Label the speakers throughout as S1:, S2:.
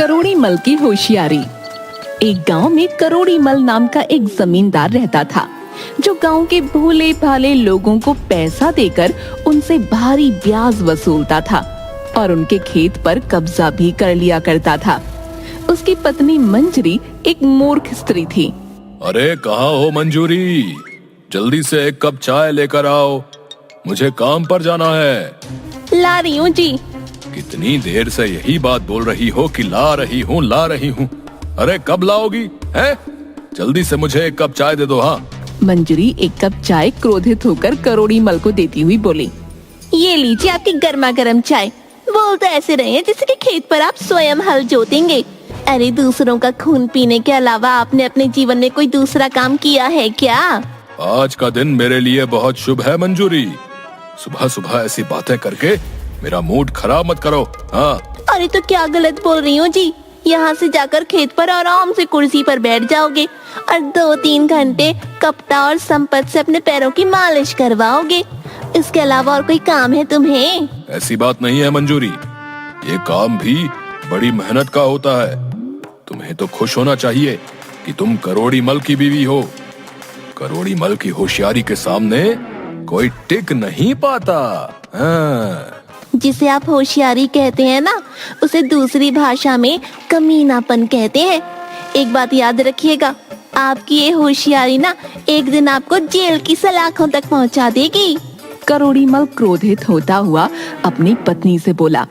S1: करोड़ी मल की होशियारी। एक गांव में करोड़ी मल नाम का एक जमींदार रहता था, जो गांव के भोले भाले लोगों को पैसा देकर उनसे भारी ब्याज वसूलता था और उनके खेत पर कब्जा भी कर लिया करता था। उसकी पत्नी मंजरी एक मूर्ख स्त्री थी।
S2: अरे कहाँ हो मंजूरी, जल्दी से एक कप चाय लेकर आओ, मुझे काम पर जाना है।
S1: ला रही हूँ जी।
S2: कितनी देर से यही बात बोल रही हो कि ला रही हूँ ला रही हूँ। अरे कब लाओगी हैं? जल्दी से मुझे एक कप चाय दे दो। हाँ।
S1: मंजरी एक कप चाय क्रोधित होकर करोड़ी मल को देती हुई बोली, ये लीजिए आपकी गर्मा गर्म चाय। बोल तो ऐसे रहे हैं जैसे कि खेत पर आप स्वयं हल जोतेंगे। अरे दूसरों का खून पीने के अलावा आपने अपने जीवन में कोई दूसरा काम किया है क्या?
S2: आज का दिन मेरे लिए बहुत शुभ है मंजूरी, सुबह सुबह ऐसी बातें करके मेरा मूड खराब मत करो। हाँ।
S1: अरे तो क्या गलत बोल रही हूँ जी? यहाँ से जाकर खेत पर आराम से कुर्सी पर बैठ जाओगे और 2-3 घंटे कपटा और संपत से अपने पैरों की मालिश करवाओगे। इसके अलावा और कोई काम है तुम्हें?
S2: ऐसी बात नहीं है मंजूरी, ये काम भी बड़ी मेहनत का होता है। तुम्हें तो खुश होना चाहिए कि तुम करोड़ी मल की बीवी हो। करोड़ी मल की होशियारी के सामने कोई टिक नहीं पाता। हाँ।
S1: जिसे आप होशियारी कहते हैं ना, उसे दूसरी भाषा में कमीनापन कहते हैं। एक बात याद रखिएगा, आपकी ये होशियारी ना एक दिन आपको जेल की सलाखों तक पहुंचा देगी। करोड़ी मल क्रोधित होता हुआ अपनी पत्नी से बोला,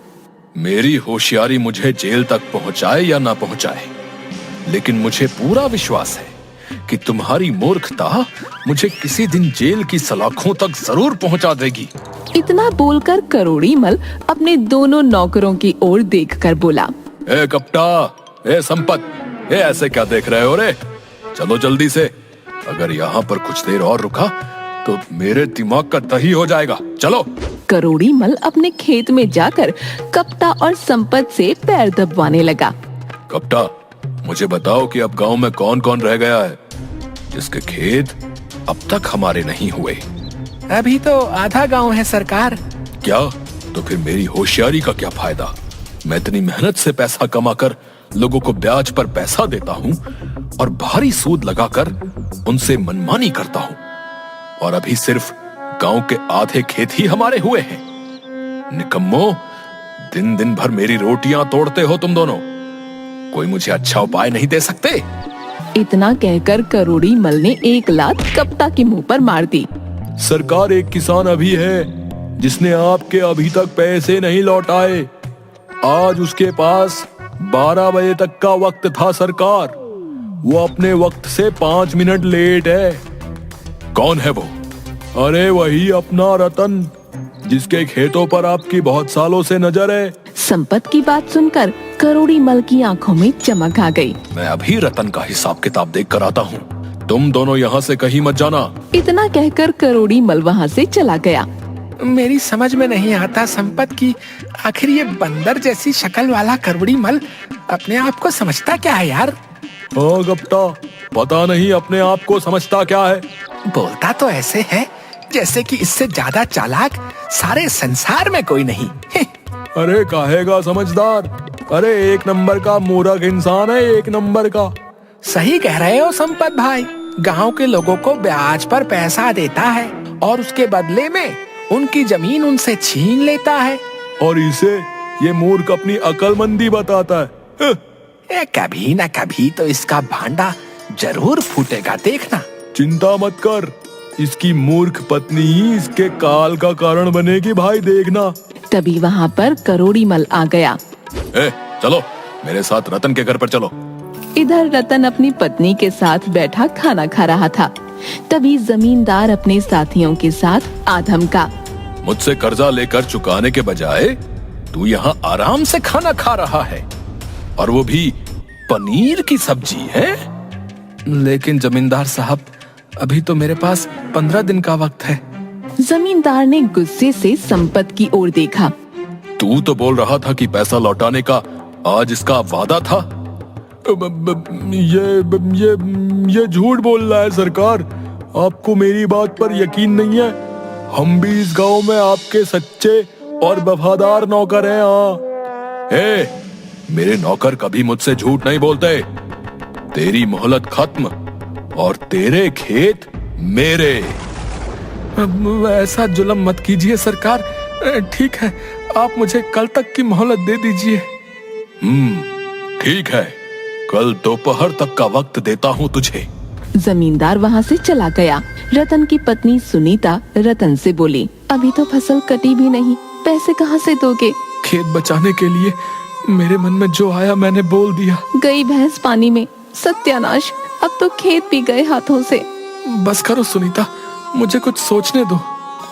S2: मेरी होशियारी मुझे जेल तक पहुंचाए या ना पहुंचाए, लेकिन मुझे पूरा विश्वास है कि तुम्हारी मूर्खता मुझे किसी दिन जेल की सलाखों तक जरूर पहुंचा देगी।
S1: इतना बोलकर करोड़ी मल अपने दोनों नौकरों की ओर देखकर बोला,
S2: ए कपटा, ए संपत, ए ऐसे क्या देख रहे हो रे? चलो जल्दी से, अगर यहाँ पर कुछ देर और रुका तो मेरे दिमाग का दही हो जाएगा। चलो।
S1: करोड़ी मल अपने खेत में जाकर कपटा और संपत से पैर दबवाने लगा।
S2: कपटा, मुझे बताओ कि अब गांव में कौन कौन रह गया है जिसके खेत अब तक हमारे नहीं हुए?
S3: अभी तो आधा गांव है सरकार।
S2: क्या? तो फिर मेरी होशियारी का क्या फायदा? मैं इतनी मेहनत से पैसा कमाकर लोगों को ब्याज पर पैसा देता हूँ और भारी सूद लगाकर उनसे मनमानी करता हूँ, और अभी सिर्फ गांव के आधे खेत ही हमारे हुए हैं। निकम्मो, दिन दिन भर मेरी रोटियां तोड़ते हो तुम दोनों। कोई मुझे अच्छा उपाय नहीं दे सकते?
S1: इतना कहकर करोड़ी मल ने एक लात कपटा के मुंह पर मार दी।
S2: सरकार, एक किसान अभी है जिसने आपके अभी तक पैसे नहीं लौटाए। आज उसके पास 12 बजे तक का वक्त था सरकार, वो अपने वक्त से 5 मिनट लेट है। कौन है वो? अरे वही अपना रतन, जिसके खेतों पर आपकी बहुत सालों से नजर है।
S1: संपत की बात सुनकर करोड़ी मल की आंखों में चमक आ गई।
S2: मैं अभी रतन का हिसाब किताब देख कर आता हूँ, तुम दोनों यहाँ से कहीं मत जाना।
S1: इतना कहकर करोड़ी मल वहाँ से चला गया।
S3: मेरी समझ में नहीं आता संपत की, आखिर ये बंदर जैसी शक्ल वाला करोड़ी मल अपने आप को समझता क्या है यार?
S2: हाँ गप्ता, पता नहीं अपने आप को समझता क्या है।
S3: बोलता तो ऐसे है जैसे कि इससे ज्यादा चालाक सारे संसार में कोई नहीं।
S2: अरे काहेगा समझदार, अरे एक नंबर का मूर्ख इंसान है, एक नंबर का।
S3: सही कह रहे हो संपत भाई, गांव के लोगों को ब्याज पर पैसा देता है और उसके बदले में उनकी जमीन उनसे छीन लेता है,
S2: और इसे ये मूर्ख अपनी अक्लमंदी बताता है।
S3: कभी न कभी तो इसका भांडा जरूर फूटेगा, देखना।
S2: चिंता मत कर, इसकी मूर्ख पत्नी ही इसके काल का कारण बनेगी भाई, देखना।
S1: तभी वहाँ पर करोड़ी मल आ गया।
S2: चलो मेरे साथ रतन के घर पर चलो।
S1: इधर रतन अपनी पत्नी के साथ बैठा खाना खा रहा था। तभी जमींदार अपने साथियों के साथ आधम का,
S2: मुझसे कर्जा लेकर चुकाने के बजाय तू यहाँ आराम से खाना खा रहा है, और वो भी पनीर की सब्जी है। लेकिन जमींदार साहब, अभी तो मेरे पास 15 दिन का वक्त है।
S1: जमींदार ने गुस्से से संपत की ओर देखा।
S2: तू तो बोल रहा था कि पैसा लौटाने का आज इसका वादा था। ये झूठ बोल रहा है सरकार, आपको मेरी बात पर यकीन नहीं है। हम भी इस गांव में आपके सच्चे और वफादार नौकर हैं। हाँ, मेरे नौकर कभी मुझसे झूठ नहीं बोलते। तेरी मोहलत खत्म और तेरे खेत मेरे।
S3: ऐसा जुल्म मत कीजिए सरकार। ठीक है, आप मुझे कल तक की मोहलत दे दीजिए।
S2: ठीक है, कल दोपहर तक का वक्त देता हूँ तुझे।
S1: जमींदार वहाँ से चला गया। रतन की पत्नी सुनीता रतन से बोली, अभी तो फसल कटी भी नहीं, पैसे कहाँ से दोगे?
S3: खेत बचाने के लिए मेरे मन में जो आया मैंने बोल दिया।
S1: गई भैंस पानी में, सत्यानाश, अब तो खेत भी गए हाथों से।
S3: बस करो सुनीता, मुझे कुछ सोचने दो।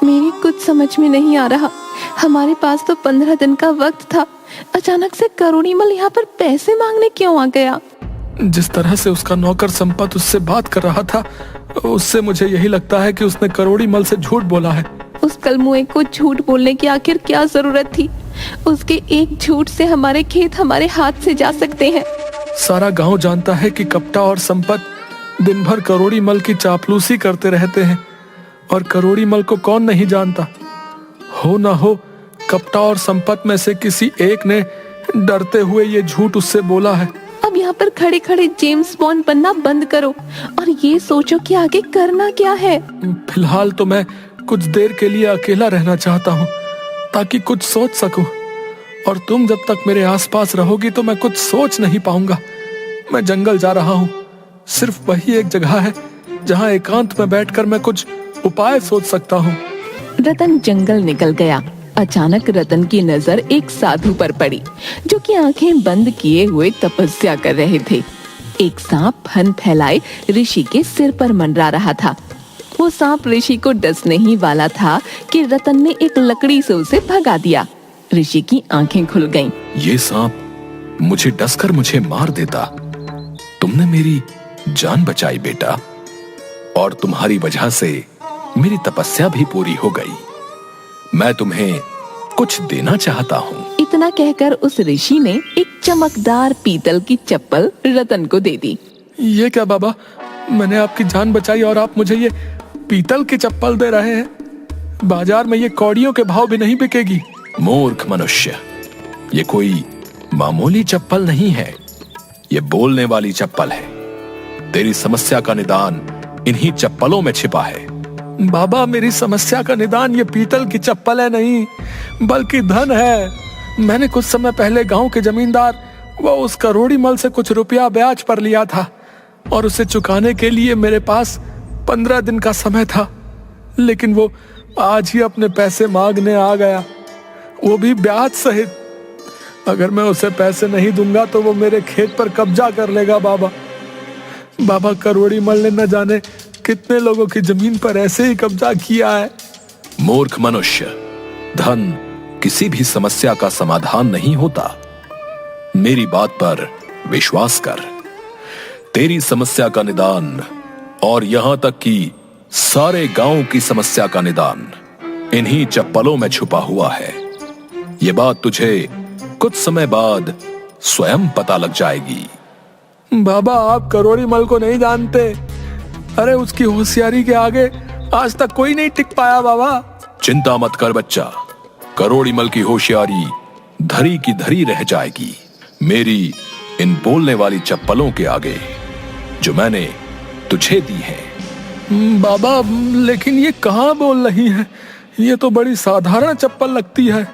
S1: मेरी कुछ समझ में नहीं आ रहा। हमारे पास तो 15 दिन का वक्त था, अचानक से करोड़ीमल यहाँ पर पैसे मांगने क्यों आ गया?
S3: जिस तरह से उसका नौकर संपत उससे बात कर रहा था, उससे मुझे यही लगता है कि उसने करोड़ीमल से झूठ बोला है।
S1: उस कलमुए को झूठ बोलने की आखिर क्या जरूरत थी? उसके एक झूठ से हमारे खेत हमारे हाथ से जा सकते हैं।
S3: सारा गांव जानता है कि कपटा और संपत दिन भर करोड़ीमल की चापलूसी करते रहते हैं, और करोड़ीमल को कौन नहीं जानता। हो ना हो कपटा और संपत में से किसी एक ने डरते हुए ये झूठ उससे बोला है।
S1: अब यहाँ पर खड़े खड़े जेम्स बॉन्ड बनना बंद करो और ये सोचो कि आगे करना क्या है।
S3: फिलहाल तो मैं कुछ देर के लिए अकेला रहना चाहता हूँ, ताकि कुछ सोच सकूं। और तुम जब तक मेरे आसपास रहोगी तो मैं कुछ सोच नहीं पाऊंगा। मैं जंगल जा रहा हूँ, सिर्फ वही एक जगह है जहाँ एकांत में बैठकर मैं कुछ उपाय सोच सकता हूँ।
S1: रतन जंगल निकल गया। अचानक रतन की नजर एक साधु पर पड़ी, जो कि आंखें बंद किए हुए तपस्या कर रहे थे। एक सांप फन फैलाए ऋषि के सिर पर मंडरा रहा था। वो सांप ऋषि को डसने ही वाला था कि रतन ने एक लकड़ी से उसे भगा दिया। ऋषि की आंखें खुल गईं।
S2: ये सांप मुझे डसकर मुझे मार देता। तुमने मेरी जान बचाई बेटा, और तुम्हारी वजह से मेरी तपस्या भी पूरी हो गई। मैं तुम्हें कुछ देना चाहता हूँ।
S1: इतना कहकर उस ऋषि ने एक चमकदार पीतल की चप्पल रतन को दे दी।
S3: ये क्या बाबा, मैंने आपकी जान बचाई और आप मुझे ये पीतल की चप्पल दे रहे हैं? बाजार में ये कौड़ियों के भाव भी नहीं बिकेगी।
S2: मूर्ख मनुष्य, ये कोई मामूली चप्पल नहीं है, ये बोलने वाली चप्पल है। तेरी समस्या का निदान इन्हीं चप्पलों में छिपा है।
S3: बाबा, मेरी समस्या का निदान ये पीतल की चप्पल है नहीं, बल्कि धन है। मैंने कुछ समय पहले गांव के जमींदार व उस करोड़ीमल से कुछ रुपया ब्याज पर लिया था, और उसे चुकाने के लिए मेरे पास 15 दिन का समय था। लेकिन वो आज ही अपने पैसे मांगने आ गया, वो भी ब्याज सहित। अगर मैं उसे पैसे नहीं दूंगा तो वो मेरे खेत पर कब्जा कर लेगा। बाबा, करोड़ीमल ने न जाने कितने लोगों की जमीन पर ऐसे ही कब्जा किया है।
S2: मूर्ख मनुष्य, धन किसी भी समस्या का समाधान नहीं होता। मेरी बात पर विश्वास कर। तेरी समस्या का निदान, और यहां तक कि सारे गांव की समस्या का निदान, इन्हीं चप्पलों में छुपा हुआ है। ये बात तुझे कुछ समय बाद स्वयं पता लग जाएगी।
S3: बाबा, आप करोड़ीमल को नहीं जानते। अरे, उसकी होशियारी के आगे आज तक कोई नहीं टिक पाया। बाबा,
S2: चिंता मत कर बच्चा, करोड़ीमल की होशियारी धरी की धरी रह जाएगी मेरी इन बोलने वाली चप्पलों के आगे, जो मैंने तुझे दी है।
S3: बाबा, लेकिन ये कहाँ बोल रही है? ये तो बड़ी साधारण चप्पल लगती है।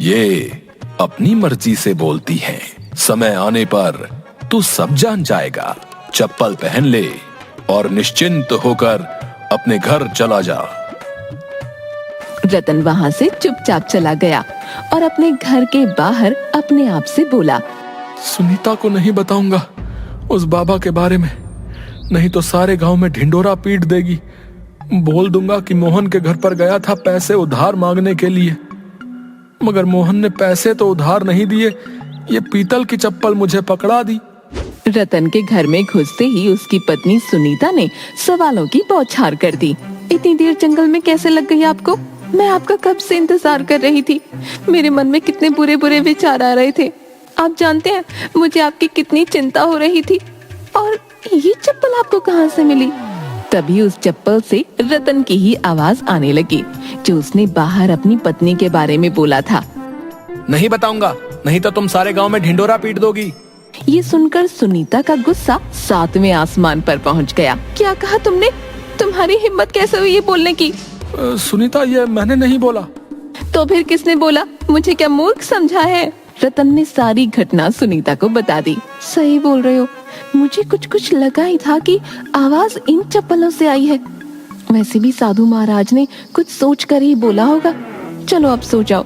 S2: ये अपनी मर्जी से बोलती है। समय आने पर तू सब जान जाएगा। चप्पल पहन ले और निश्चिंत होकर अपने घर चला जा।
S1: रतन वहाँ से चुपचाप चला गया और अपने घर के बाहर अपने आप से बोला,
S3: सुनीता को नहीं बताऊंगा उस बाबा के बारे में, नहीं तो सारे गांव में ढिंडोरा पीट देगी। बोल दूंगा कि मोहन के घर पर गया था पैसे उधार मांगने के लिए, मगर मोहन ने पैसे तो उधार नहीं दिए, ये पीतल की चप्पल मुझे पकड़ा दी।
S1: रतन के घर में घुसते ही उसकी पत्नी सुनीता ने सवालों की बौछार कर दी। इतनी देर जंगल में कैसे लग गई आपको? मैं आपका कब से इंतजार कर रही थी। मेरे मन में कितने बुरे बुरे विचार आ रहे थे। आप जानते हैं मुझे आपकी कितनी चिंता हो रही थी। और ये चप्पल आपको कहाँ से मिली? तभी उस चप्पल से रतन की ही आवाज आने लगी, जो उसने बाहर अपनी पत्नी के बारे में बोला था।
S3: नहीं बताऊंगा, नहीं तो तुम सारे गांव में ढिंडोरा पीट दोगी।
S1: ये सुनकर सुनीता का गुस्सा 7वें आसमान पर पहुंच गया। क्या कहा तुमने? तुम्हारी हिम्मत कैसे हुई ये बोलने की?
S3: सुनीता, ये मैंने नहीं बोला।
S1: तो फिर किसने बोला? मुझे क्या मूर्ख समझा है? रतन ने सारी घटना सुनीता को बता दी। सही बोल रहे हो, मुझे कुछ लगा ही था कि आवाज इन चप्पलों से आई है। वैसे भी साधु महाराज ने कुछ सोच कर ही बोला होगा। चलो अब सो जाओ।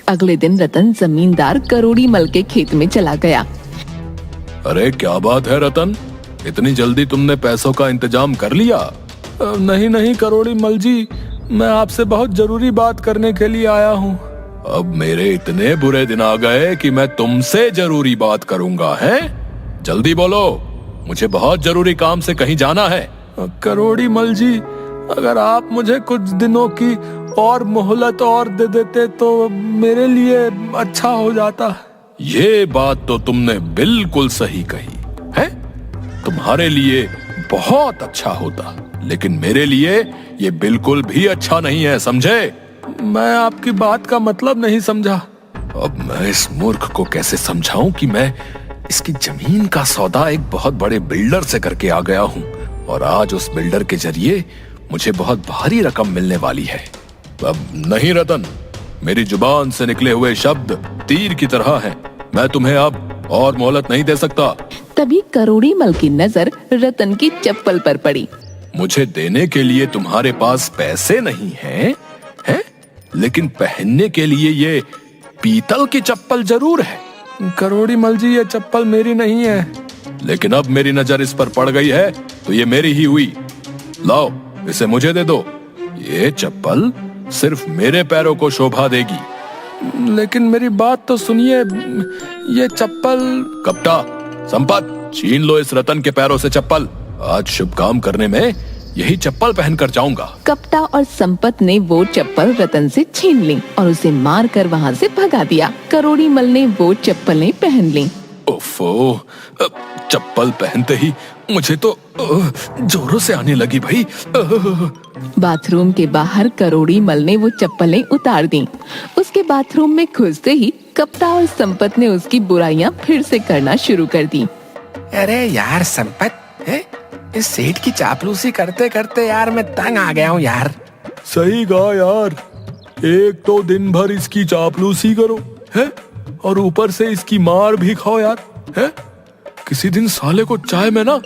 S1: अगले दिन रतन जमींदार करोड़ी मल के खेत में चला गया।
S2: अरे क्या बात है रतन, इतनी जल्दी तुमने पैसों का इंतजाम कर लिया?
S3: नहीं करोड़ी मल जी, मैं आपसे बहुत जरूरी बात करने के लिए आया हूँ।
S2: अब मेरे इतने बुरे दिन आ गए कि मैं तुमसे जरूरी बात करूंगा, हैं? जल्दी बोलो, मुझे बहुत जरूरी काम से कहीं जाना है।
S3: करोड़ी मल जी, अगर आप मुझे कुछ दिनों की और मोहलत और दे देते तो मेरे लिए अच्छा हो जाता।
S2: ये बात तो तुमने बिल्कुल सही कही है। तुम्हारे लिए बहुत अच्छा होता, लेकिन मेरे लिए ये बिल्कुल भी अच्छा नहीं है, समझे?
S3: मैं आपकी बात का मतलब नहीं समझा।
S2: अब मैं इस मूर्ख को कैसे समझाऊं कि मैं इसकी जमीन का सौदा एक बहुत बड़े बिल्डर से करके आ गया हूं और आज उस बिल्डर के जरिए मुझे बहुत भारी रकम मिलने वाली है। अब नहीं रतन, मेरी जुबान से निकले हुए शब्द तीर की तरह हैं। मैं तुम्हें अब और मोहलत नहीं दे सकता।
S1: तभी करोड़ी मल की नजर रतन की चप्पल पर पड़ी।
S2: मुझे देने के लिए तुम्हारे पास पैसे नहीं हैं, हैं? लेकिन पहनने के लिए ये पीतल की चप्पल जरूर है।
S3: करोड़ी मल जी, ये चप्पल मेरी नहीं है।
S2: लेकिन अब मेरी नजर इस पर पड़ गई है तो ये मेरी ही हुई। लाओ, इसे मुझे दे दो। ये चप्पल सिर्फ मेरे पैरों को शोभा देगी।
S3: लेकिन मेरी बात तो सुनिए, ये चप्पल।
S2: कपटा, संपत, छीन लो इस रतन के पैरों से चप्पल। आज शुभ काम करने में यही चप्पल पहनकर जाऊंगा।
S1: कपटा और संपत ने वो चप्पल रतन से छीन ली और उसे मार कर वहाँ से भगा दिया। करोड़ी मल ने वो चप्पलें पहन ली।
S2: ओफो, चप्पल पहनते ही मुझे तो जोरों से आने लगी भाई।
S1: बाथरूम के बाहर करोड़ी मल ने वो चप्पलें उतार दी। उसके बाथरूम में घुसते ही कपटा और संपत ने उसकी बुराइयां फिर से करना शुरू कर दी।
S3: अरे यार संपत, इस सेठ की चापलूसी करते करते यार मैं तंग आ गया हूँ यार।
S2: सही कहा यार, एक तो दिन भर इसकी चापलूसी करो है और ऊपर से इसकी मार भी खाओ यार, है? किसी दिन साले को चाय में ना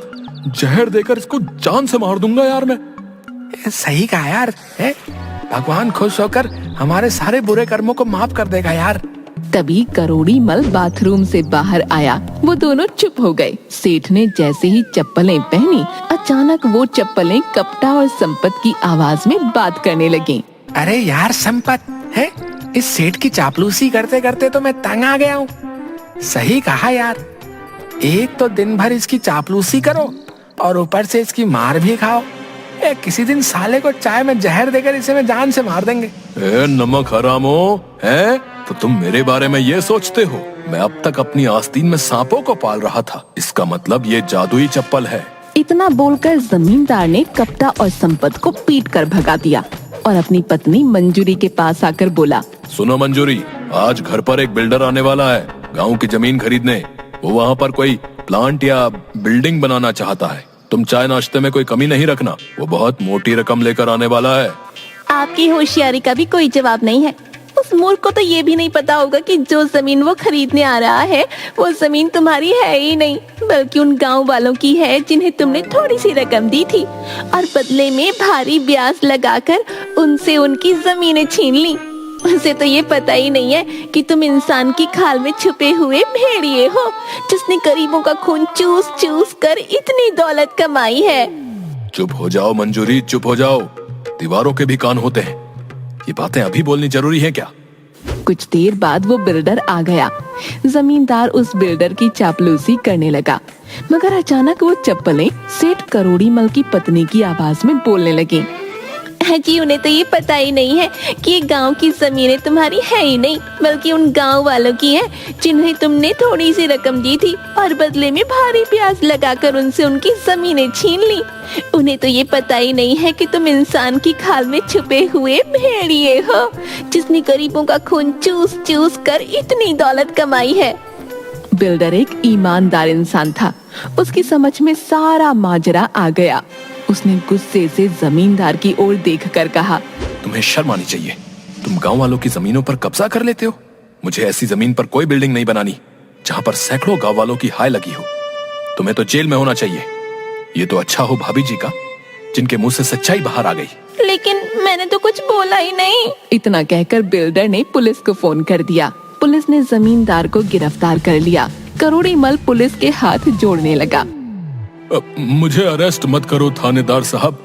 S2: जहर देकर इसको जान से मार दूंगा यार मैं।
S3: सही कहा यार, है? भगवान खुश होकर हमारे सारे बुरे कर्मों को माफ कर देगा यार।
S1: तभी करोड़ी मल बाथरूम से बाहर आया। वो दोनों चुप हो गए। सेठ ने जैसे ही चप्पलें पहनी, अचानक वो चप्पलें कपटा और संपत की आवाज में बात करने लगी।
S3: अरे यार संपत, है? इस सेठ की चापलूसी करते करते तो मैं तंग आ गया हूँ। सही कहा यार, एक तो दिन भर इसकी चापलूसी करो और ऊपर से इसकी मार भी खाओ। किसी दिन साले को चाय में जहर देकर इसे मैं जान से मार देंगे।
S2: नमक हरामो, है? तो तुम मेरे बारे में ये सोचते हो? मैं अब तक अपनी आस्तीन में सांपों को पाल रहा था। इसका मतलब ये जादुई चप्पल है।
S1: इतना बोलकर जमींदार ने कपटा और संपत को पीट कर भगा दिया और अपनी पत्नी मंजूरी के पास आकर बोला,
S2: सुनो मंजूरी, आज घर पर एक बिल्डर आने वाला है गांव की जमीन खरीदने। वो वहाँ पर कोई प्लांट या बिल्डिंग बनाना चाहता है। तुम चाय नाश्ते में कोई कमी नहीं रखना, वो बहुत मोटी रकम लेकर आने वाला है।
S1: आपकी होशियारी का भी कोई जवाब नहीं है। उस मूर्ख को तो ये भी नहीं पता होगा कि जो जमीन वो खरीदने आ रहा है वो जमीन तुम्हारी है ही नहीं, बल्कि उन गांव वालों की है जिन्हें तुमने थोड़ी सी रकम दी थी और बदले में भारी ब्याज लगाकर उनसे उनकी जमीनें छीन ली। उसे तो ये पता ही नहीं है कि तुम इंसान की खाल में छुपे हुए भेड़िए हो, जिसने गरीबों का खून चूस चूस कर इतनी दौलत कमाई है।
S2: चुप हो जाओ मंजूरी, चुप हो जाओ। दीवारों के भी कान होते हैं। ये बातें अभी बोलनी जरूरी है क्या?
S1: कुछ देर बाद वो बिल्डर आ गया। जमींदार उस बिल्डर की चापलूसी करने लगा, मगर अचानक वो चप्पलें सेठ करोड़ी मल की पत्नी की आवाज में बोलने लगी। जी उन्हें तो ये पता ही नहीं है कि ये गांव की जमीनें तुम्हारी है ही नहीं, बल्कि उन गांव वालों की हैं जिन्हें तुमने थोड़ी सी रकम दी थी और बदले में भारी ब्याज लगाकर उनसे उनकी जमीनें छीन ली। उन्हें तो ये पता ही नहीं है कि तुम इंसान की खाल में छुपे हुए भेड़िए हो, जिसने गरीबों का खून चूस चूस कर इतनी दौलत कमाई है। बिल्डर एक ईमानदार इंसान था। उसकी समझ में सारा माजरा आ गया। उसने गुस्से से जमींदार की ओर देखकर कहा,
S2: तुम्हें शर्म आनी चाहिए। तुम गांव वालों की जमीनों पर कब्जा कर लेते हो। मुझे ऐसी जमीन पर कोई बिल्डिंग नहीं बनानी जहां पर सैकड़ों गांव वालों की हाय लगी हो। तुम्हें तो जेल में होना चाहिए। ये तो अच्छा हो भाभी जी का, जिनके मुंह से सच्चाई बाहर आ गई।
S1: लेकिन मैंने तो कुछ बोला ही नहीं। इतना कहकर बिल्डर ने पुलिस को फोन कर दिया। पुलिस ने जमींदार को गिरफ्तार कर लिया। करोड़ी मल पुलिस के हाथ जोड़ने लगा।
S2: मुझे अरेस्ट मत करो थानेदार साहब,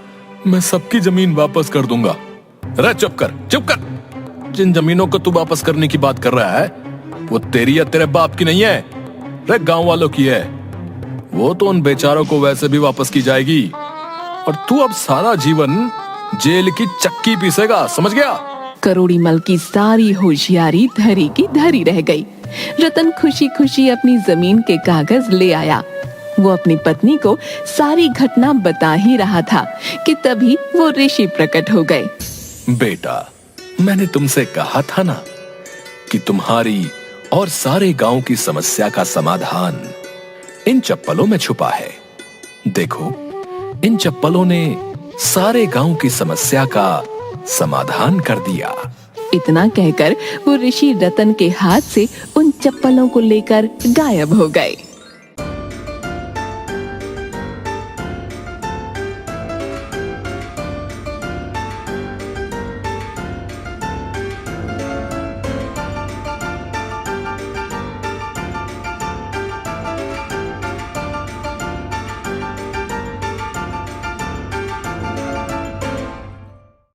S2: मैं सबकी जमीन वापस कर दूंगा। अरे चुप कर, चुप कर। जिन जमीनों को तू वापस करने की बात कर रहा है वो तेरी या तेरे बाप की नहीं है, रे गांव वालों की है। वो तो उन बेचारों को वैसे भी वापस की जाएगी और तू अब सारा जीवन जेल की चक्की पीसेगा, समझ गया?
S1: करोड़ी मल की सारी होशियारी धरी की धरी रह गई। रतन खुशी खुशी अपनी जमीन के कागज ले आया। वो अपनी पत्नी को सारी घटना बता ही रहा था कि तभी वो ऋषि प्रकट हो गए।
S2: बेटा, मैंने तुमसे कहा था ना कि तुम्हारी और सारे गांव की समस्या का समाधान इन चप्पलों में छुपा है। देखो, इन चप्पलों ने सारे गांव की समस्या का समाधान कर दिया।
S1: इतना कहकर वो ऋषि रतन के हाथ से उन चप्पलों को लेकर गायब हो गए।